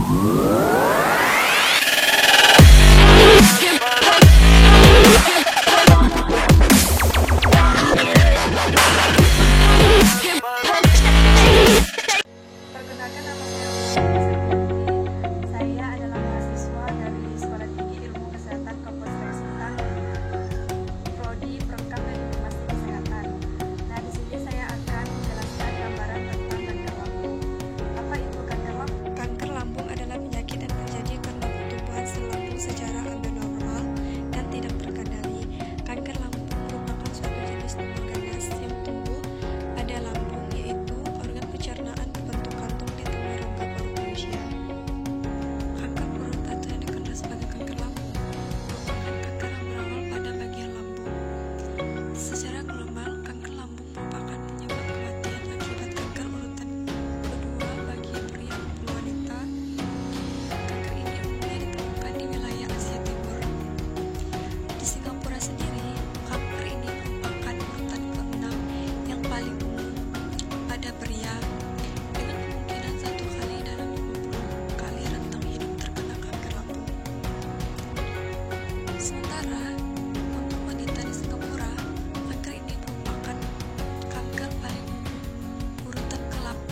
Perkenalkan, nama saya adalah mahasiswa dari Sekolah Tinggi Ilmu Kesehatan Kabupaten Sintang, Prodi Perangkat dan Informasi Kesehatan. Nah, di sini saya akan menjelaskan gambaran tentang kanker lambung. Apa itu kanker lambung? Kanker lambung adalah penyakit yang terjadi karena pertumbuhan sel lambung secara abnormal dan tidak terkendali. Kanker lambung merupakan suatu jenis tumor ganas yang tumbuh pada lambung, yaitu organ pencernaan berbentuk kantung di tengah rongga perut manusia. Kanker perut atau yang dikenal sebagai kanker lambung merupakan kanker yang berawal pada bagian lambung. Secara global, kanker lambung merupakan penyebab kematian akibat kanker urutan kedua bagi pria maupun wanita. Kanker ini umumnya ditemukan di wilayah Asia Timur. Di Singapura sendiri, kanker ini merupakan urutan ke-6 yang paling umum pada pria, dengan kemungkinan 1 kali dalam 50 kali rentang hidup terkena kanker lambung. Sementara untuk wanita di Singapura, kanker ini merupakan kanker paling umum, urutan ke-8.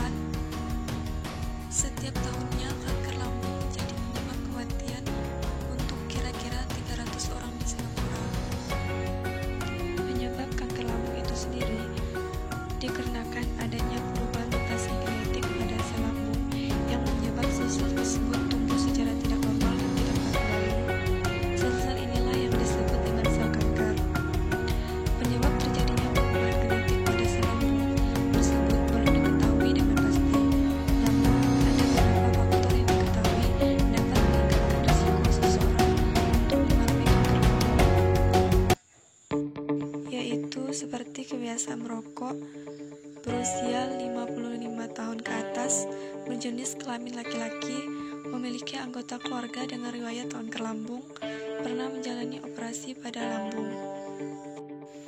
Setiap tahunnya, kanker lambung menjadi penyebab kematian untuk kira-kira 300 orang di Singapura. Penyebab kanker lambung itu sendiri dikarenakan adanya perubahan mutasi genetik pada sel lambung yang menyebabkan sel-sel tersebut tumbuh secara tidak normal dan tidak terkendali. Sel-sel inilah yang disebut dengan sel kanker. Penyebab terjadinya perubahan genetik pada sel lambung tersebut belum diketahui dengan pasti. Namun, ada beberapa faktor yang diketahui dapat meningkatkan risiko seseorang untuk mengalami kanker lambung, yaitu seperti kebiasaan merokok, berusia 55 tahun ke atas, berjenis kelamin laki-laki, memiliki anggota keluarga dengan riwayat kanker lambung, pernah menjalani operasi pada lambung.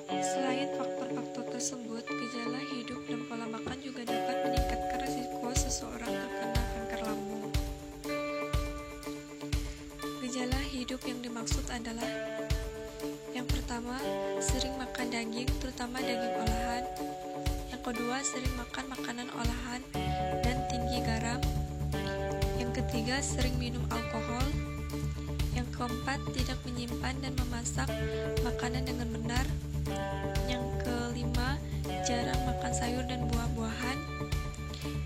Selain faktor-faktor tersebut, gejala hidup dan pola makan juga dapat meningkatkan risiko seseorang terkena kanker lambung. Gejala hidup yang dimaksud adalah: yang pertama, sering makan daging, terutama daging olahan. Yang kedua, sering makan makanan olahan dan tinggi garam. Yang ketiga, sering minum alkohol. Yang keempat, tidak menyimpan dan memasak makanan dengan benar. Yang kelima, jarang makan sayur dan buah-buahan.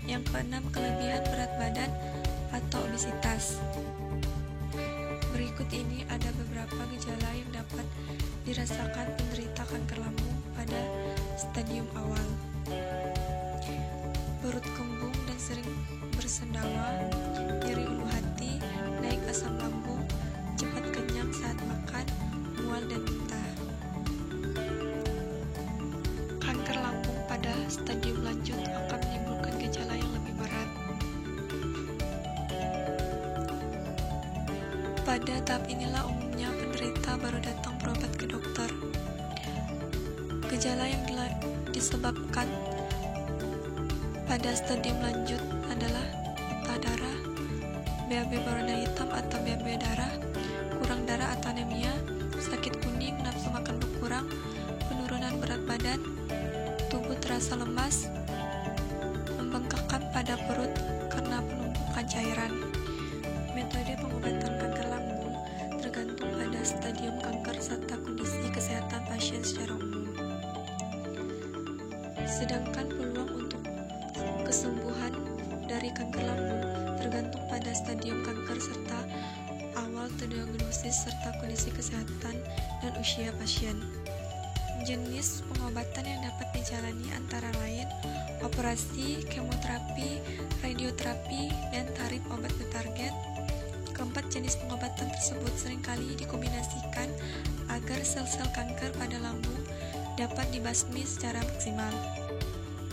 Yang keenam, kelebihan berat badan atau obesitas. Berikut ini ada beberapa gejala yang dapat dirasakan penderita kanker lambung pada stadium awal. Perut kembung dan sering bersendawa, nyeri ulu hati, naik asam lambung, cepat kenyang saat makan, mual dan muntah. Kanker lambung pada stadium lanjut akan menimbulkan gejala yang lebih berat. Pada tahap inilah umumnya penderita baru datang berobat ke dokter. Gejala yang disebabkan pada stadium lanjut adalah muntah darah, BAB berwarna hitam atau BAB darah, kurang darah atau anemia, sakit kuning, nafsu makan berkurang, penurunan berat badan, tubuh terasa lemas, pembengkakan pada perut karena penumpukan cairan. Metode pengobatan kanker lambung tergantung pada stadium kanker serta kondisi kesehatan pasien secara umum. Sedangkan peluang untuk kesembuhan dari kanker lambung tergantung pada stadium kanker serta awal terdiagnosis serta kondisi kesehatan dan usia pasien. Jenis pengobatan yang dapat dijalani antara lain operasi, kemoterapi, radioterapi, dan tarif obat bertarget. Keempat jenis pengobatan tersebut seringkali dikombinasikan agar sel-sel kanker pada lambung dapat dibasmi secara maksimal.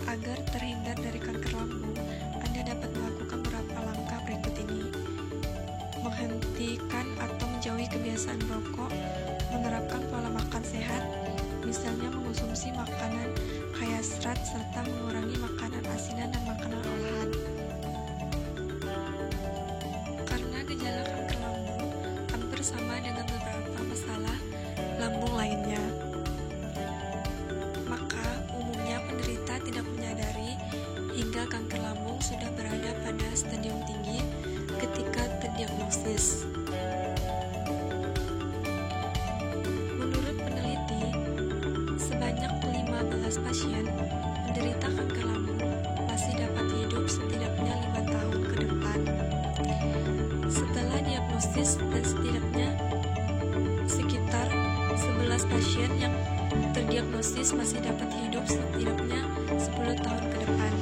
Agar terhindar dari kanker lambung, Anda dapat melakukan beberapa langkah berikut ini: menghentikan atau menjauhi kebiasaan merokok, menerapkan pola makan sehat, misalnya mengonsumsi makanan kaya serat serta mengurangi makanan asinan dan makanan olahan. sehingga kanker lambung sudah berada pada stadium tinggi ketika terdiagnosis. Menurut peneliti, sebanyak 15 pasien menderita kanker lambung masih dapat hidup setidaknya 5 tahun ke depan. Setelah diagnosis dan setidaknya sekitar 11 pasien yang terdiagnosis masih dapat hidup setidaknya 10 tahun ke depan.